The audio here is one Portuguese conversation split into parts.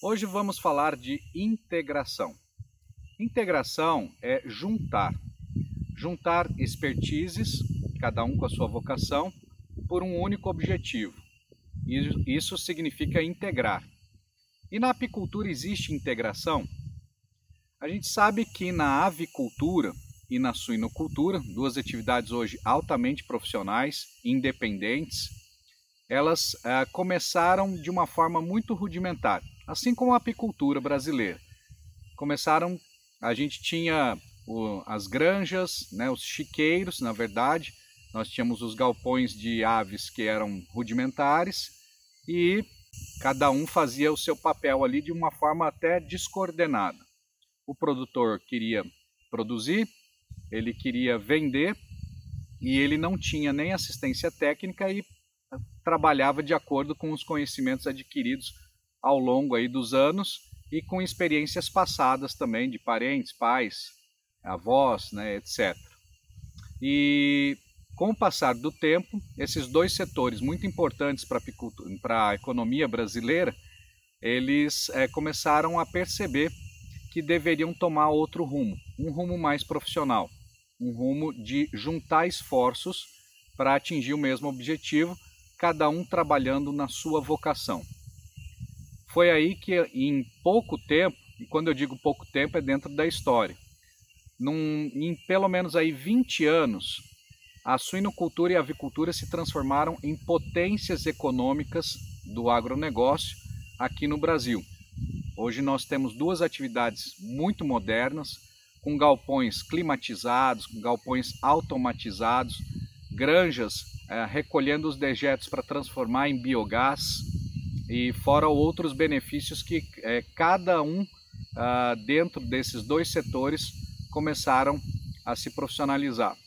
Hoje vamos falar de integração. Integração é juntar expertises, cada um com a sua vocação, por um único objetivo. Isso significa integrar. E na apicultura existe integração? A gente sabe que na avicultura e na suinocultura, duas atividades hoje altamente profissionais, independentes, elas começaram de uma forma muito rudimentar, assim como a apicultura brasileira. A gente tinha as granjas, né, os chiqueiros, na verdade, nós tínhamos os galpões de aves que eram rudimentares e cada um fazia o seu papel ali de uma forma até descoordenada. O produtor queria produzir, ele queria vender e ele não tinha nem assistência técnica e trabalhava de acordo com os conhecimentos adquiridos ao longo aí dos anos e com experiências passadas também de parentes, pais, avós, né, etc. E com o passar do tempo, esses dois setores muito importantes para a economia brasileira, eles começaram a perceber que deveriam tomar outro rumo, um rumo mais profissional, um rumo de juntar esforços para atingir o mesmo objetivo, cada um trabalhando na sua vocação. Foi aí que em pouco tempo, e quando eu digo pouco tempo é dentro da história, em pelo menos aí 20 anos, a suinocultura e a avicultura se transformaram em potências econômicas do agronegócio aqui no Brasil. Hoje nós temos duas atividades muito modernas, com galpões climatizados, com galpões automatizados, granjas recolhendo os dejetos para transformar em biogás e fora outros benefícios que cada um dentro desses dois setores começaram a se profissionalizar.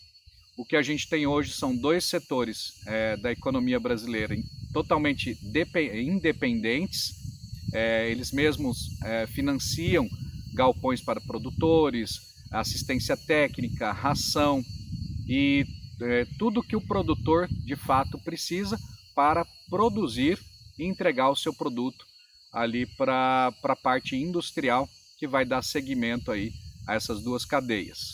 O que a gente tem hoje são dois setores da economia brasileira totalmente independentes, eles mesmos financiam galpões para produtores, assistência técnica, ração e tudo que o produtor de fato precisa para produzir e entregar o seu produto ali para a parte industrial que vai dar seguimento aí a essas duas cadeias.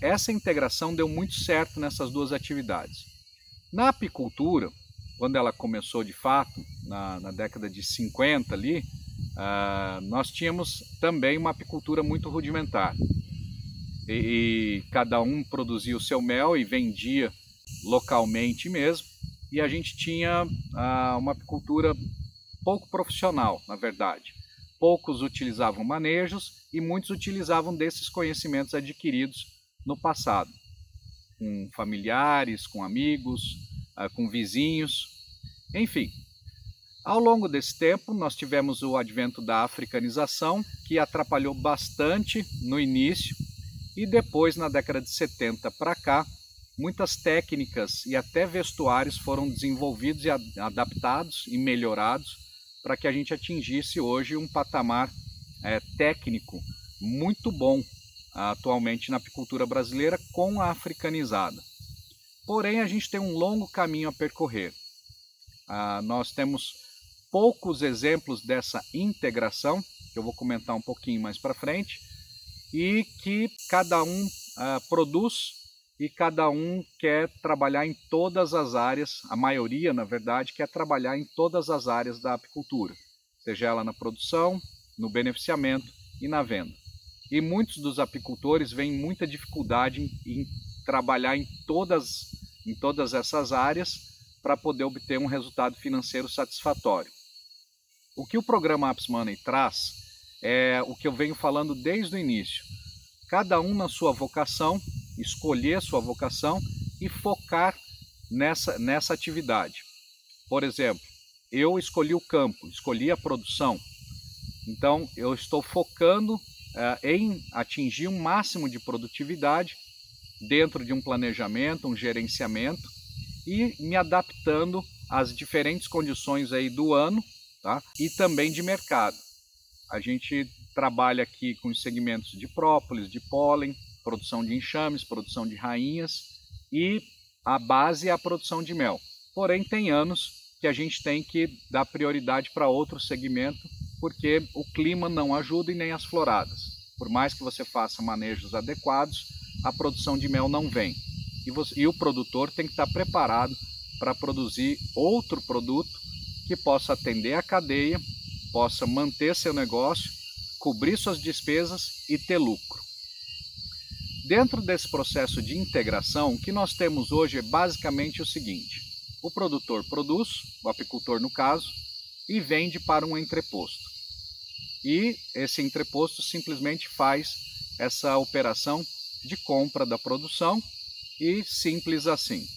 Essa integração deu muito certo nessas duas atividades. Na apicultura, quando ela começou de fato, na década de 50 ali, nós tínhamos também uma apicultura muito rudimentar. E cada um produzia o seu mel e vendia localmente mesmo, e a gente tinha uma apicultura pouco profissional, na verdade. Poucos utilizavam manejos e muitos utilizavam desses conhecimentos adquiridos no passado, com familiares, com amigos, com vizinhos, enfim. Ao longo desse tempo, nós tivemos o advento da africanização, que atrapalhou bastante no início, e depois, na década de 70 para cá, muitas técnicas e até vestuários foram desenvolvidos e adaptados e melhorados para que a gente atingisse hoje um patamar técnico muito bom atualmente na apicultura brasileira com a africanizada. Porém, a gente tem um longo caminho a percorrer. Nós temos poucos exemplos dessa integração, que eu vou comentar um pouquinho mais para frente, e que cada um produz e cada um quer trabalhar em todas as áreas, a maioria, na verdade, quer trabalhar em todas as áreas da apicultura, seja ela na produção, no beneficiamento e na venda. E muitos dos apicultores veem muita dificuldade em trabalhar em todas essas áreas para poder obter um resultado financeiro satisfatório. O que o programa Apps Money traz é o que eu venho falando desde o início. Cada um na sua vocação, escolher sua vocação e focar nessa atividade. Por exemplo, eu escolhi o campo, escolhi a produção. Então, eu estou focando em atingir um máximo de produtividade dentro de um planejamento, um gerenciamento e me adaptando às diferentes condições aí do ano, tá? E também de mercado. A gente trabalha aqui com os segmentos de própolis, de pólen, produção de enxames, produção de rainhas e a base é a produção de mel. Porém, tem anos que a gente tem que dar prioridade para outro segmento porque o clima não ajuda e nem as floradas. Por mais que você faça manejos adequados, a produção de mel não vem. E o produtor tem que estar preparado para produzir outro produto que possa atender a cadeia, possa manter seu negócio, cobrir suas despesas e ter lucro. Dentro desse processo de integração, o que nós temos hoje é basicamente o seguinte: o produtor produz, o apicultor no caso, e vende para um entreposto. E esse entreposto simplesmente faz essa operação de compra da produção e simples assim.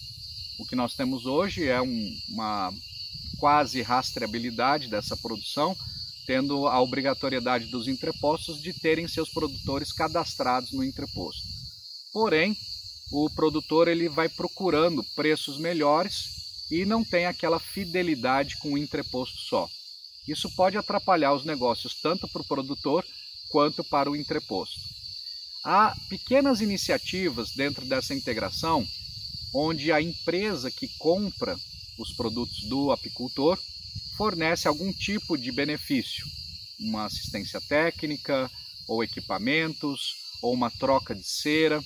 O que nós temos hoje é uma quase rastreabilidade dessa produção, tendo a obrigatoriedade dos entrepostos de terem seus produtores cadastrados no entreposto. Porém, o produtor ele vai procurando preços melhores e não tem aquela fidelidade com o entreposto só. Isso pode atrapalhar os negócios tanto para o produtor quanto para o entreposto. Há pequenas iniciativas dentro dessa integração, onde a empresa que compra os produtos do apicultor fornece algum tipo de benefício, uma assistência técnica, ou equipamentos, ou uma troca de cera.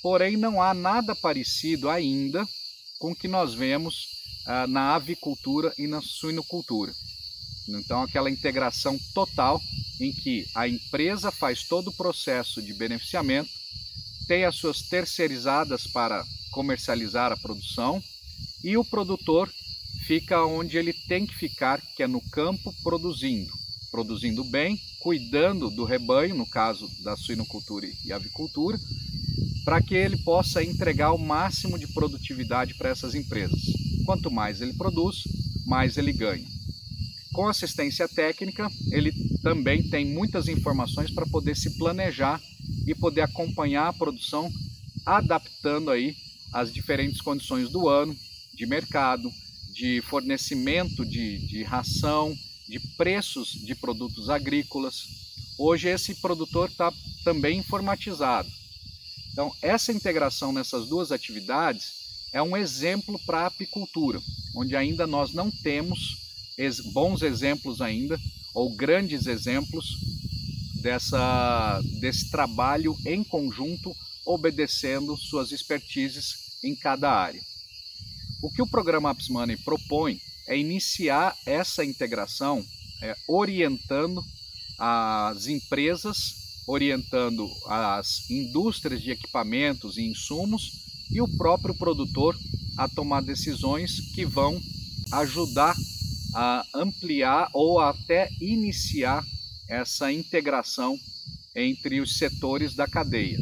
Porém, não há nada parecido ainda com o que nós vemos na avicultura e na suinocultura. Então, aquela integração total em que a empresa faz todo o processo de beneficiamento, tem as suas terceirizadas para comercializar a produção e o produtor fica onde ele tem que ficar, que é no campo produzindo bem, cuidando do rebanho, no caso da suinocultura e avicultura, para que ele possa entregar o máximo de produtividade para essas empresas. Quanto mais ele produz, mais ele ganha. Com assistência técnica, ele também tem muitas informações para poder se planejar e poder acompanhar a produção, adaptando aí as diferentes condições do ano, de mercado, de fornecimento de ração, de preços de produtos agrícolas. Hoje esse produtor está também informatizado. Então, essa integração nessas duas atividades é um exemplo para a apicultura, onde ainda nós não temos bons exemplos ainda, ou grandes exemplos desse trabalho em conjunto, obedecendo suas expertises em cada área. O que o programa Apps Money propõe é iniciar essa integração orientando as empresas, orientando as indústrias de equipamentos e insumos e o próprio produtor a tomar decisões que vão ajudar a ampliar ou até iniciar essa integração entre os setores da cadeia.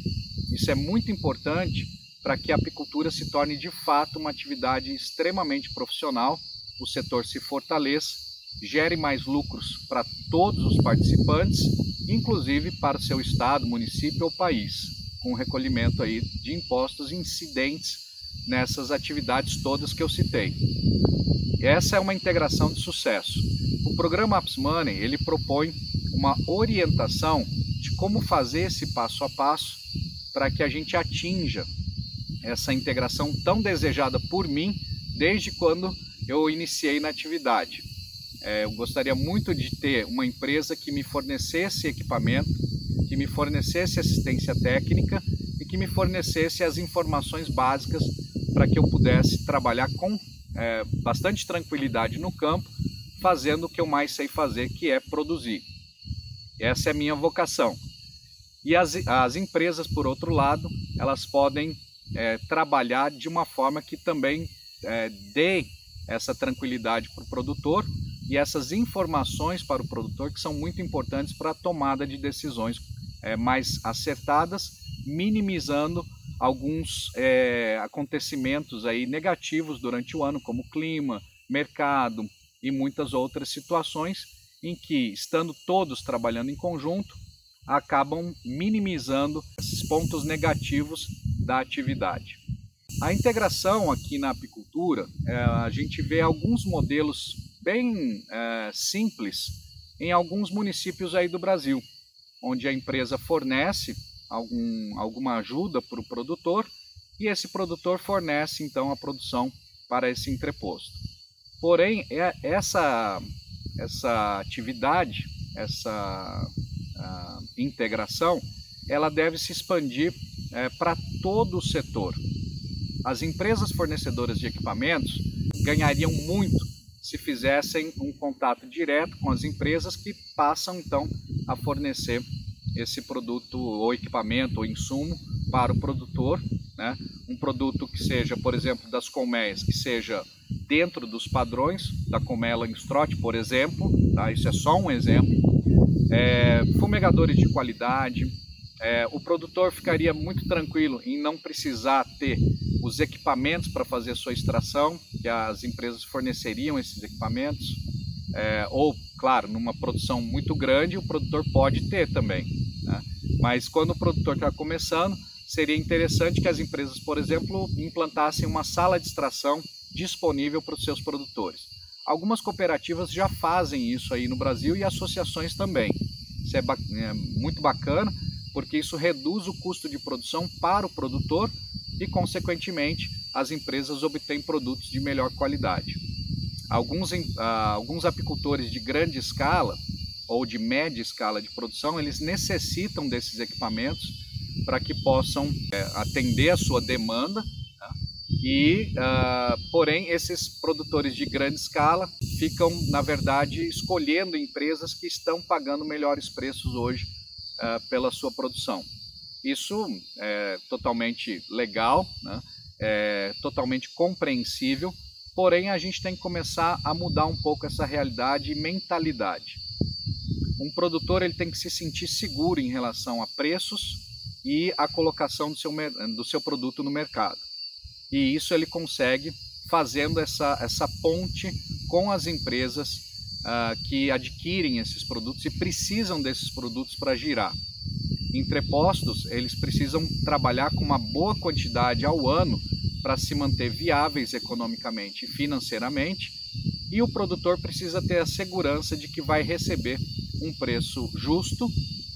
Isso é muito importante para que a apicultura se torne de fato uma atividade extremamente profissional, o setor se fortaleça, gere mais lucros para todos os participantes, inclusive para o seu estado, município ou país, com o recolhimento aí de impostos incidentes nessas atividades todas que eu citei. Essa é uma integração de sucesso. O programa Apps Money, ele propõe uma orientação de como fazer esse passo a passo para que a gente atinja essa integração tão desejada por mim desde quando eu iniciei na atividade. Eu gostaria muito de ter uma empresa que me fornecesse equipamento, que me fornecesse assistência técnica e que me fornecesse as informações básicas para que eu pudesse trabalhar com bastante tranquilidade no campo, fazendo o que eu mais sei fazer, que é produzir. Essa é a minha vocação. E as empresas, por outro lado, elas podem trabalhar de uma forma que também dê essa tranquilidade para o produtor e essas informações para o produtor que são muito importantes para a tomada de decisões mais acertadas, minimizando alguns acontecimentos aí negativos durante o ano, como clima, mercado e muitas outras situações em que, estando todos trabalhando em conjunto, acabam minimizando esses pontos negativos da atividade. A integração aqui na apicultura, a gente vê alguns modelos bem simples em alguns municípios aí do Brasil, onde a empresa fornece alguma ajuda para o produtor e esse produtor fornece então a produção para esse entreposto. Porém, essa atividade integração, ela deve se expandir para todo o setor. As empresas fornecedoras de equipamentos ganhariam muito se fizessem um contato direto com as empresas que passam então a fornecer esse produto ou equipamento ou insumo para o produtor, né? Um produto que seja, por exemplo, das colmeias, que seja dentro dos padrões da colmeia Langstroth, por exemplo, tá? Isso é só um exemplo. Fumigadores de qualidade, o produtor ficaria muito tranquilo em não precisar ter os equipamentos para fazer sua extração, que as empresas forneceriam esses equipamentos, ou, claro, numa produção muito grande, o produtor pode ter também, né? Mas quando o produtor está começando, seria interessante que as empresas, por exemplo, implantassem uma sala de extração disponível para os seus produtores. Algumas cooperativas já fazem isso aí no Brasil e associações também. Isso é muito bacana, porque isso reduz o custo de produção para o produtor e, consequentemente, as empresas obtêm produtos de melhor qualidade. Alguns apicultores de grande escala ou de média escala de produção, eles necessitam desses equipamentos para que possam atender a sua demanda, tá? Porém, esses produtores de grande escala ficam, na verdade, escolhendo empresas que estão pagando melhores preços hoje pela sua produção. Isso é totalmente legal, né? É totalmente compreensível, porém a gente tem que começar a mudar um pouco essa realidade e mentalidade. Um produtor ele tem que se sentir seguro em relação a preços e a colocação do seu produto no mercado. E isso ele consegue fazendo essa ponte com as empresas que adquirem esses produtos e precisam desses produtos para girar. Entrepostos, eles precisam trabalhar com uma boa quantidade ao ano para se manter viáveis economicamente e financeiramente, e o produtor precisa ter a segurança de que vai receber um preço justo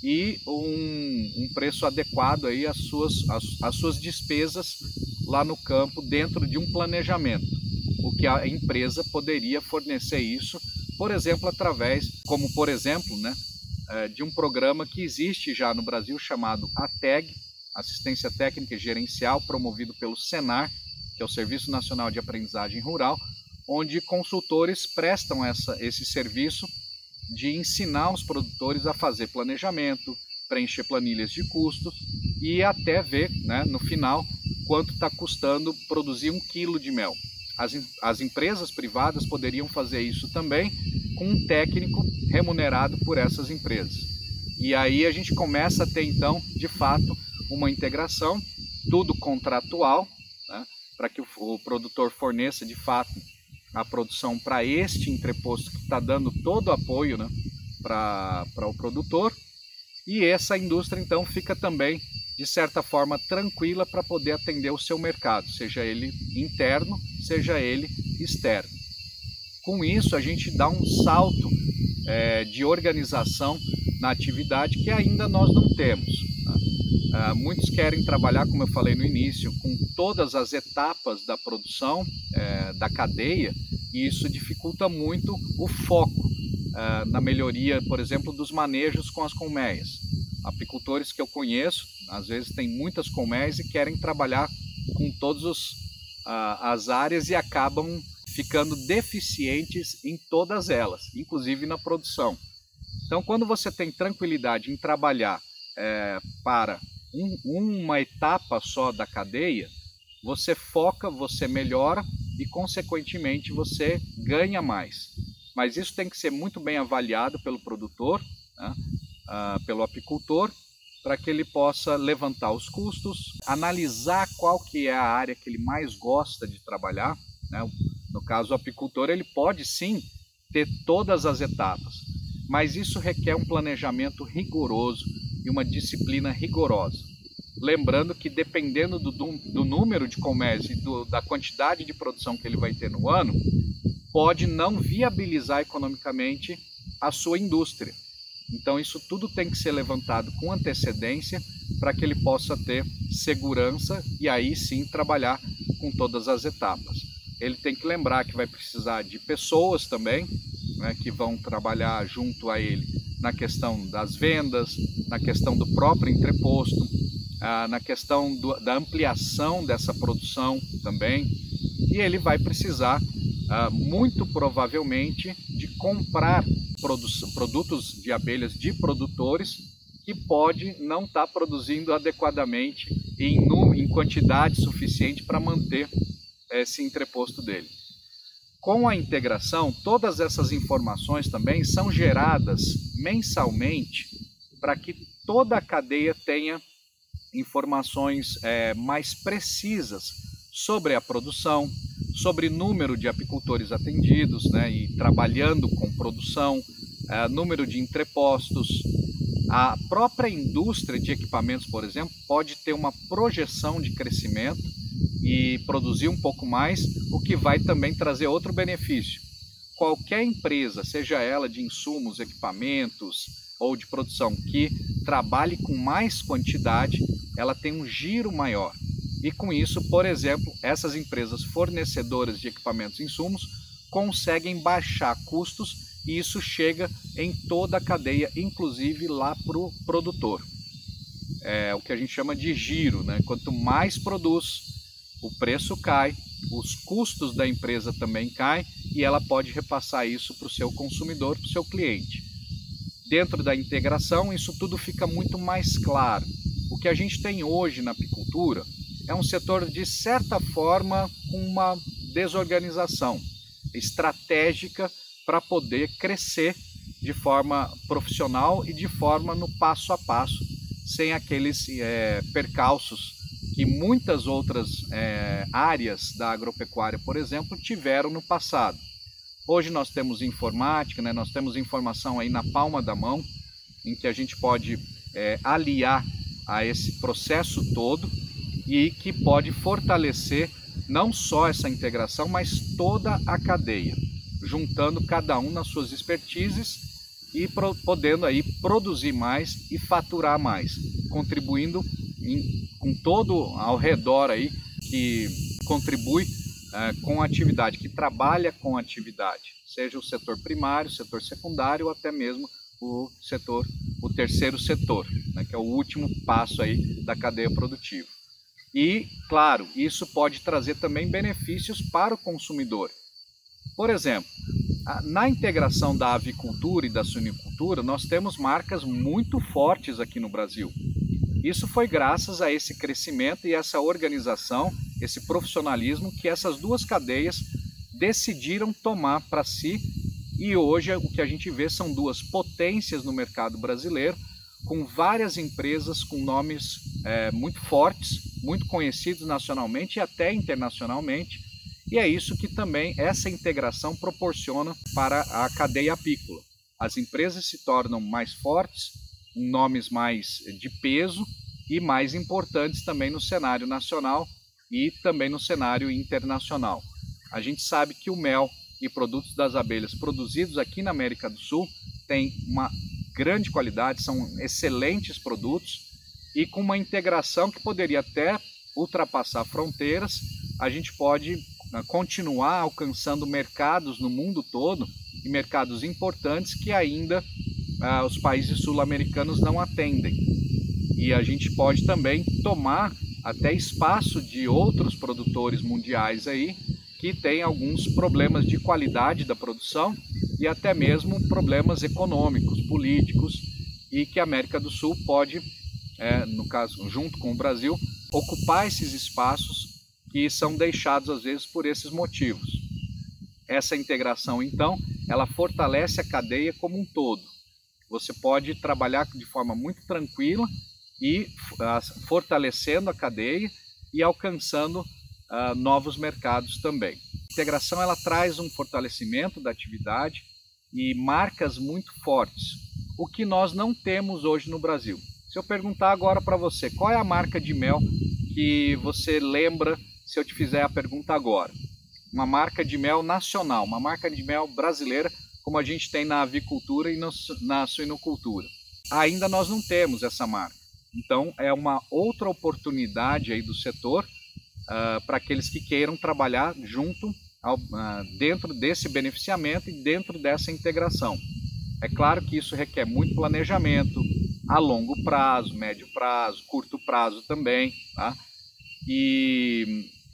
e um preço adequado aí às suas despesas lá no campo, dentro de um planejamento. O que a empresa poderia fornecer isso, por exemplo, como por exemplo, né, de um programa que existe já no Brasil chamado ATEG, Assistência Técnica e Gerencial, promovido pelo Senar, que é o Serviço Nacional de Aprendizagem Rural, onde consultores prestam esse serviço de ensinar os produtores a fazer planejamento, preencher planilhas de custos e até ver, né, no final quanto está custando produzir 1 quilo de mel. As empresas privadas poderiam fazer isso também com um técnico remunerado por essas empresas. E aí a gente começa a ter então, de fato, uma integração, tudo contratual, né, para que o produtor forneça de fato a produção para este entreposto que está dando todo o apoio, né, para o produtor, e essa indústria então fica também de certa forma tranquila para poder atender o seu mercado, seja ele interno, seja ele externo. Com isso a gente dá um salto de organização na atividade que ainda nós não temos. Muitos querem trabalhar, como eu falei no início, com todas as etapas da produção, da cadeia, e isso dificulta muito o foco na melhoria, por exemplo, dos manejos com as colmeias. Apicultores que eu conheço, às vezes têm muitas colmeias e querem trabalhar com todas as áreas e acabam ficando deficientes em todas elas, inclusive na produção. Então, quando você tem tranquilidade em trabalhar para uma etapa só da cadeia, você foca, você melhora e, consequentemente, você ganha mais. Mas isso tem que ser muito bem avaliado pelo produtor, né, pelo apicultor, para que ele possa levantar os custos, analisar qual que é a área que ele mais gosta de trabalhar, né? No caso, o apicultor ele pode sim ter todas as etapas, mas isso requer um planejamento rigoroso e uma disciplina rigorosa. Lembrando que dependendo do número de colmeias e da quantidade de produção que ele vai ter no ano, pode não viabilizar economicamente a sua indústria. Então isso tudo tem que ser levantado com antecedência para que ele possa ter segurança e aí sim trabalhar com todas as etapas. Ele tem que lembrar que vai precisar de pessoas também, né, que vão trabalhar junto a ele na questão das vendas, na questão do próprio entreposto, na questão da ampliação dessa produção também. E ele vai precisar, muito provavelmente, de comprar produtos de abelhas de produtores que pode não estar produzindo adequadamente em quantidade suficiente para manter esse entreposto dele. Com a integração, todas essas informações também são geradas mensalmente para que toda a cadeia tenha informações mais precisas sobre a produção, sobre número de apicultores atendidos, né, e trabalhando com produção, número de entrepostos. A própria indústria de equipamentos, por exemplo, pode ter uma projeção de crescimento e produzir um pouco mais, o que vai também trazer outro benefício. Qualquer empresa, seja ela de insumos, equipamentos ou de produção, que trabalhe com mais quantidade, ela tem um giro maior. E com isso, por exemplo, essas empresas fornecedoras de equipamentos e insumos conseguem baixar custos e isso chega em toda a cadeia, inclusive lá para o produtor. É o que a gente chama de giro, né? Quanto mais produz, o preço cai, os custos da empresa também caem e ela pode repassar isso para o seu consumidor, para o seu cliente. Dentro da integração, isso tudo fica muito mais claro. O que a gente tem hoje na apicultura é um setor, de certa forma, com uma desorganização estratégica para poder crescer de forma profissional e de forma no passo a passo, sem aqueles percalços que muitas outras áreas da agropecuária, por exemplo, tiveram no passado. Hoje nós temos informática, né? Nós temos informação aí na palma da mão, em que a gente pode aliar a esse processo todo e que pode fortalecer não só essa integração, mas toda a cadeia, juntando cada um nas suas expertises e podendo aí produzir mais e faturar mais, contribuindo com todo ao redor aí que contribui com a atividade, que trabalha com a atividade, seja o setor primário, o setor secundário ou até mesmo o terceiro setor, né, que é o último passo aí da cadeia produtiva. E, claro, isso pode trazer também benefícios para o consumidor. Por exemplo, na integração da avicultura e da suinicultura, nós temos marcas muito fortes aqui no Brasil. Isso foi graças a esse crescimento e essa organização, esse profissionalismo que essas duas cadeias decidiram tomar para si. E hoje o que a gente vê são duas potências no mercado brasileiro, com várias empresas com nomes muito fortes, muito conhecidos nacionalmente e até internacionalmente. E é isso que também essa integração proporciona para a cadeia apícola. As empresas se tornam mais fortes, com nomes mais de peso e mais importantes também no cenário nacional e também no cenário internacional. A gente sabe que o mel e produtos das abelhas produzidos aqui na América do Sul têm uma grande qualidade, são excelentes produtos e com uma integração que poderia até ultrapassar fronteiras, a gente pode continuar alcançando mercados no mundo todo e mercados importantes que ainda os países sul-americanos não atendem. E a gente pode também tomar até espaço de outros produtores mundiais aí que têm alguns problemas de qualidade da produção e até mesmo problemas econômicos, políticos, e que a América do Sul pode, no caso, junto com o Brasil, ocupar esses espaços que são deixados às vezes por esses motivos. Essa integração, então, ela fortalece a cadeia como um todo. Você pode trabalhar de forma muito tranquila e fortalecendo a cadeia e alcançando novos mercados também. A integração ela traz um fortalecimento da atividade e marcas muito fortes, o que nós não temos hoje no Brasil. Se eu perguntar agora para você, qual é a marca de mel que você lembra se eu te fizer a pergunta agora? Uma marca de mel nacional, uma marca de mel brasileira, como a gente tem na avicultura e na suinocultura. Ainda nós não temos essa marca. Então é uma outra oportunidade aí do setor para aqueles que queiram trabalhar junto dentro desse beneficiamento e dentro dessa integração. É claro que isso requer muito planejamento a longo prazo, médio prazo, curto prazo também, tá?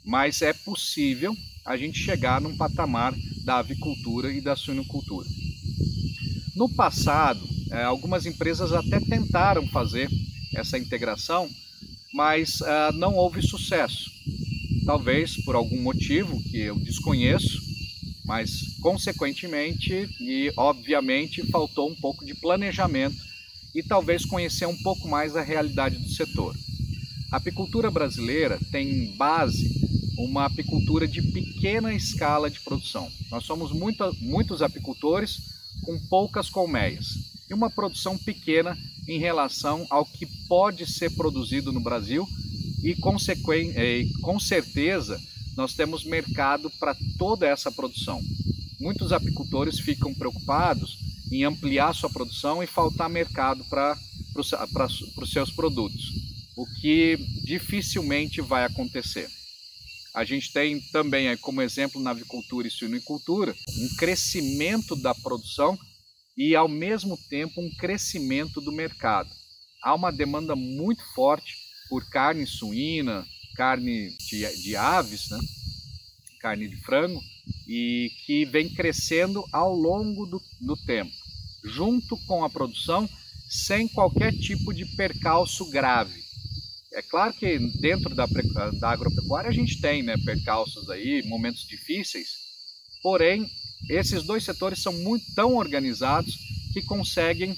Mas é possível a gente chegar num patamar da avicultura e da suinocultura. No passado, algumas empresas até tentaram fazer essa integração, mas não houve sucesso. Talvez por algum motivo que eu desconheço, mas consequentemente e obviamente faltou um pouco de planejamento e talvez conhecer um pouco mais a realidade do setor. A apicultura brasileira tem base uma apicultura de pequena escala de produção. Nós somos muitos apicultores com poucas colmeias e uma produção pequena em relação ao que pode ser produzido no Brasil e com certeza nós temos mercado para toda essa produção. Muitos apicultores ficam preocupados em ampliar sua produção e faltar mercado para os seus produtos, o que dificilmente vai acontecer. A gente tem também, como exemplo, na avicultura e suinocultura, um crescimento da produção e, ao mesmo tempo, um crescimento do mercado. Há uma demanda muito forte por carne suína, carne de aves, né? Carne de frango, e que vem crescendo ao longo do tempo, junto com a produção, sem qualquer tipo de percalço grave. É claro que dentro da agropecuária a gente tem, né, percalços aí, momentos difíceis, porém esses dois setores são tão organizados que conseguem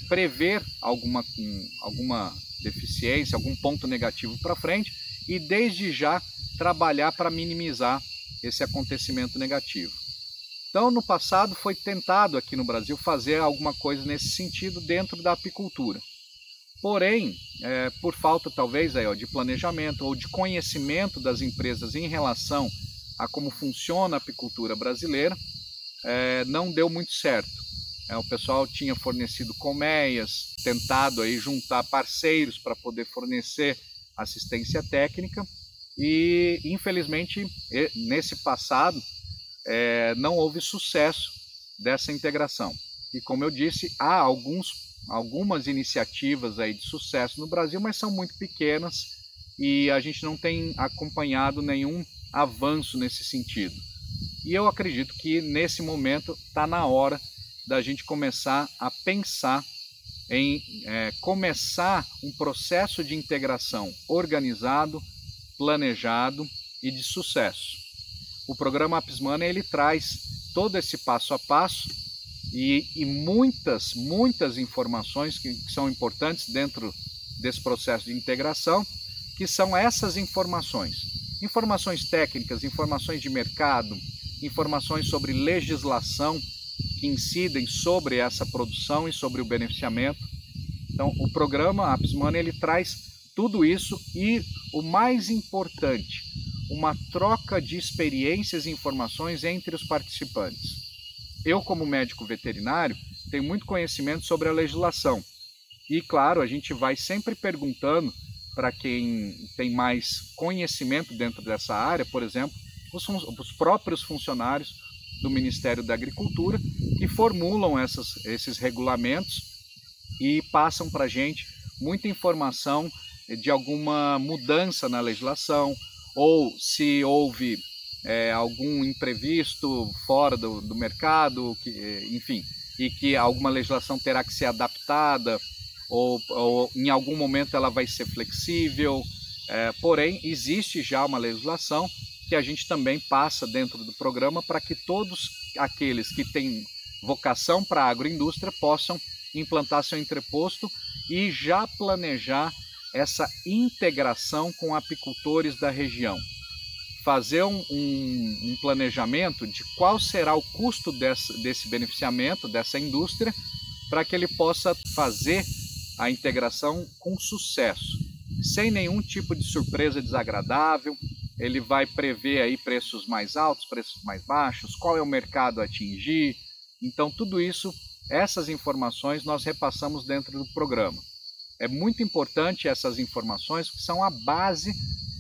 prever alguma deficiência, algum ponto negativo para frente e desde já trabalhar para minimizar esse acontecimento negativo. Então, no passado foi tentado aqui no Brasil fazer alguma coisa nesse sentido dentro da apicultura. Porém, por falta talvez aí, de planejamento ou de conhecimento das empresas em relação a como funciona a apicultura brasileira, não deu muito certo. O pessoal tinha fornecido colmeias, tentado aí juntar parceiros para poder fornecer assistência técnica e, infelizmente, nesse passado não houve sucesso dessa integração. E, como eu disse, há algumas iniciativas aí de sucesso no Brasil, mas são muito pequenas e a gente não tem acompanhado nenhum avanço nesse sentido. E eu acredito que nesse momento está na hora da gente começar a pensar em começar um processo de integração organizado, planejado e de sucesso. O programa APISMANA ele traz todo esse passo a passo e muitas informações que são importantes dentro desse processo de integração, que são essas informações técnicas, informações de mercado, informações sobre legislação que incidem sobre essa produção e sobre o beneficiamento. Então, o programa APISMANA ele traz tudo isso e, o mais importante, uma troca de experiências e informações entre os participantes. Eu, como médico veterinário, tenho muito conhecimento sobre a legislação e, claro, a gente vai sempre perguntando para quem tem mais conhecimento dentro dessa área, por exemplo, os próprios funcionários do Ministério da Agricultura que formulam esses regulamentos e passam para a gente muita informação de alguma mudança na legislação ou se houve algum imprevisto fora do mercado, enfim, e que alguma legislação terá que ser adaptada ou em algum momento ela vai ser flexível. Porém, existe já uma legislação que a gente também passa dentro do programa para que todos aqueles que têm vocação para a agroindústria possam implantar seu entreposto e já planejar essa integração com apicultores da região. Fazer um planejamento de qual será o custo desse beneficiamento, dessa indústria, para que ele possa fazer a integração com sucesso, sem nenhum tipo de surpresa desagradável. Ele vai prever aí preços mais altos, preços mais baixos, qual é o mercado a atingir. Então, tudo isso, essas informações nós repassamos dentro do programa. É muito importante essas informações, que são a base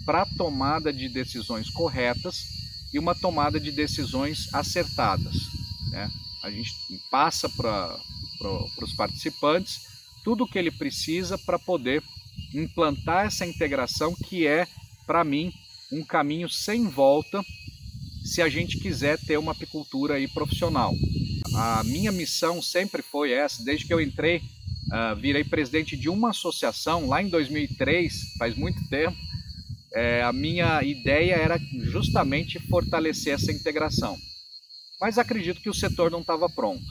para a tomada de decisões corretas e uma tomada de decisões acertadas, né? A gente passa para os participantes tudo o que ele precisa para poder implantar essa integração, que é, para mim, um caminho sem volta se a gente quiser ter uma apicultura aí profissional. A minha missão sempre foi essa, desde que eu entrei, virei presidente de uma associação lá em 2003, faz muito tempo. A minha ideia era justamente fortalecer essa integração, mas acredito que o setor não estava pronto.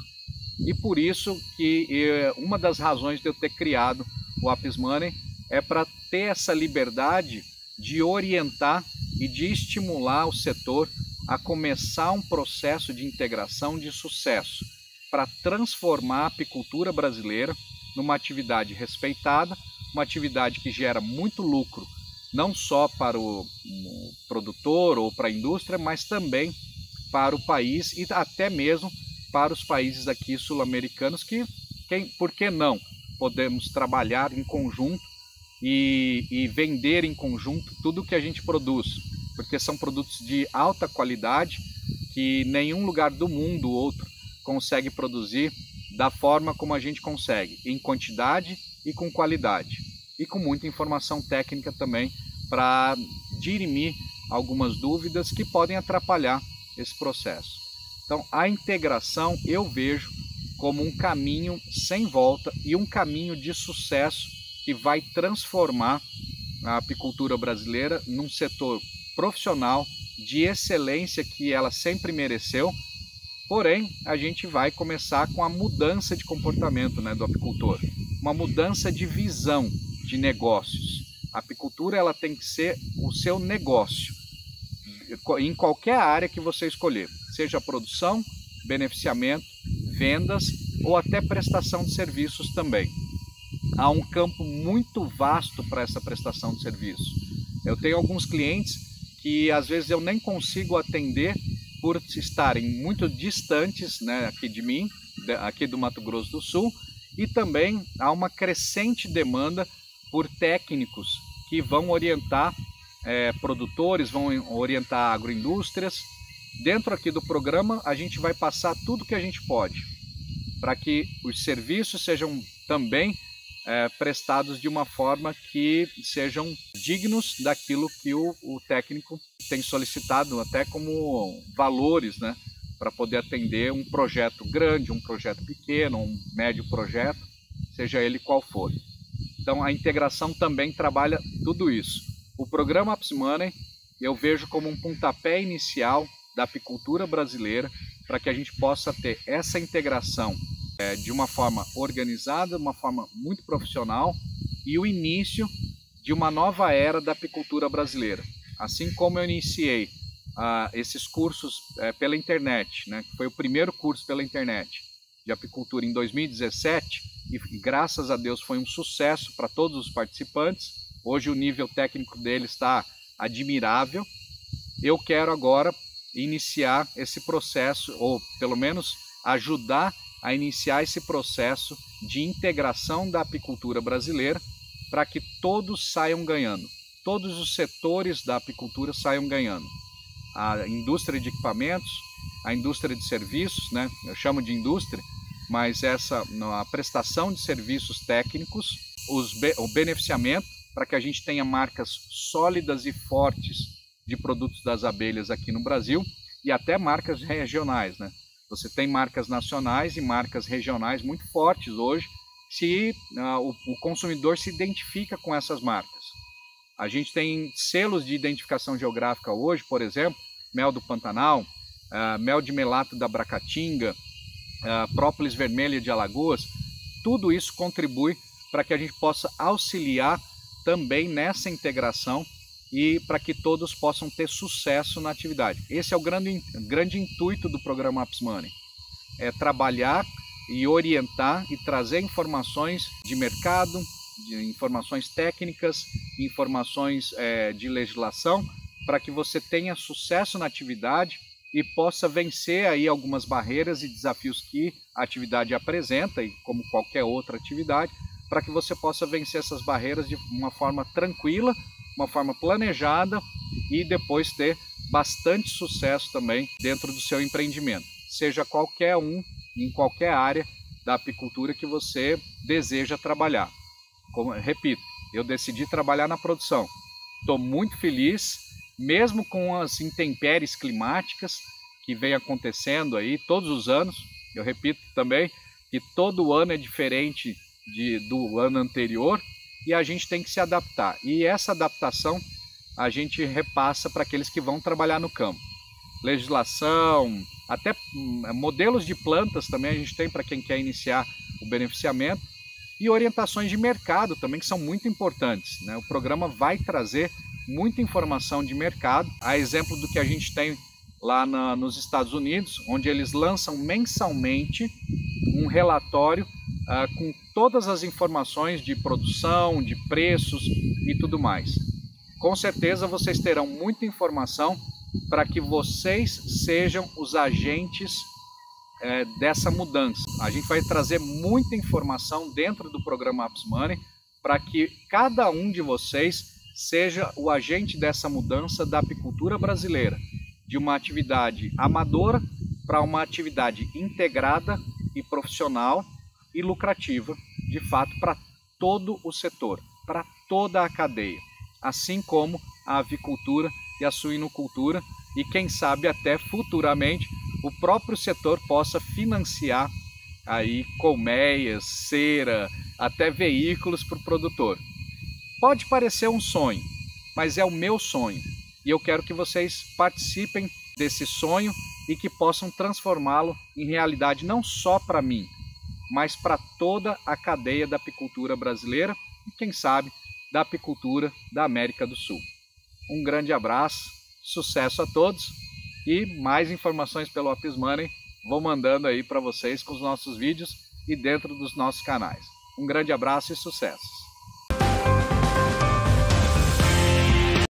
E por isso que uma das razões de eu ter criado o AppsMoney é para ter essa liberdade de orientar e de estimular o setor a começar um processo de integração de sucesso para transformar a apicultura brasileira numa atividade respeitada, uma atividade que gera muito lucro, não só para o produtor ou para a indústria, mas também para o país e até mesmo para os países aqui sul-americanos que, por que não, podemos trabalhar em conjunto e vender em conjunto tudo que a gente produz, porque são produtos de alta qualidade que nenhum lugar do mundo outro consegue produzir da forma como a gente consegue, em quantidade e com qualidade, e com muita informação técnica também para dirimir algumas dúvidas que podem atrapalhar esse processo. Então, a integração eu vejo como um caminho sem volta e um caminho de sucesso que vai transformar a apicultura brasileira num setor profissional de excelência que ela sempre mereceu. Porém, a gente vai começar com a mudança de comportamento, do apicultor, uma mudança de visão de negócios. A apicultura ela tem que ser o seu negócio, em qualquer área que você escolher, seja produção, beneficiamento, vendas ou até prestação de serviços também. Há um campo muito vasto para essa prestação de serviço. Eu tenho alguns clientes que às vezes eu nem consigo atender por estarem muito distantes, aqui de mim, aqui do Mato Grosso do Sul, e também há uma crescente demanda por técnicos que vão orientar produtores, vão orientar agroindústrias. Dentro aqui do programa a gente vai passar tudo que a gente pode para que os serviços sejam também prestados de uma forma que sejam dignos daquilo que o técnico tem solicitado, até como valores, para poder atender um projeto grande, um projeto pequeno, um médio projeto, seja ele qual for. Então a integração também trabalha tudo isso. O programa AppsMoney eu vejo como um pontapé inicial da apicultura brasileira para que a gente possa ter essa integração de uma forma organizada, uma forma muito profissional e o início de uma nova era da apicultura brasileira. Assim como eu iniciei esses cursos pela internet, que foi o primeiro curso pela internet de apicultura em 2017 e graças a Deus foi um sucesso para todos os participantes. Hoje o nível técnico dele está admirável. Eu quero agora iniciar esse processo, ou pelo menos ajudar a iniciar esse processo de integração da apicultura brasileira para que todos saiam ganhando, todos os setores da apicultura saiam ganhando. A indústria de equipamentos, a indústria de serviços, eu chamo de indústria, mas a prestação de serviços técnicos, o beneficiamento, para que a gente tenha marcas sólidas e fortes de produtos das abelhas aqui no Brasil e até marcas regionais, Você tem marcas nacionais e marcas regionais muito fortes hoje, se o consumidor se identifica com essas marcas. A gente tem selos de identificação geográfica hoje, por exemplo, mel do Pantanal, mel de melato da Bracatinga, própolis vermelha de Alagoas. Tudo isso contribui para que a gente possa auxiliar também nessa integração e para que todos possam ter sucesso na atividade. Esse é o grande intuito do programa AppsMoney, é trabalhar e orientar e trazer informações de mercado, de informações técnicas, informações de legislação, para que você tenha sucesso na atividade e possa vencer aí algumas barreiras e desafios que a atividade apresenta, e como qualquer outra atividade, para que você possa vencer essas barreiras de uma forma tranquila, uma forma planejada e depois ter bastante sucesso também dentro do seu empreendimento. Seja qualquer um, em qualquer área, da apicultura que você deseja trabalhar. Como, repito, eu decidi trabalhar na produção. Estou muito feliz, mesmo com as intempéries climáticas que vem acontecendo aí todos os anos. Eu repito também que todo ano é diferente do ano anterior e a gente tem que se adaptar. E essa adaptação a gente repassa para aqueles que vão trabalhar no campo. Legislação, até modelos de plantas também a gente tem para quem quer iniciar o beneficiamento, e orientações de mercado também, que são muito importantes, né? O programa vai trazer muita informação de mercado, a exemplo do que a gente tem lá nos Estados Unidos, onde eles lançam mensalmente um relatório com todas as informações de produção, de preços e tudo mais. Com certeza vocês terão muita informação para que vocês sejam os agentes dessa mudança. A gente vai trazer muita informação dentro do programa Apis Money para que cada um de vocês seja o agente dessa mudança da apicultura brasileira, de uma atividade amadora para uma atividade integrada e profissional e lucrativa, de fato, para todo o setor, para toda a cadeia, assim como a avicultura e a suinocultura, e quem sabe até futuramente o próprio setor possa financiar aí colmeias, cera, até veículos para o produtor. Pode parecer um sonho, mas é o meu sonho e eu quero que vocês participem desse sonho e que possam transformá-lo em realidade não só para mim, mas para toda a cadeia da apicultura brasileira e, quem sabe, da apicultura da América do Sul. Um grande abraço, sucesso a todos e mais informações pelo Apis Money vou mandando aí para vocês com os nossos vídeos e dentro dos nossos canais. Um grande abraço e sucesso!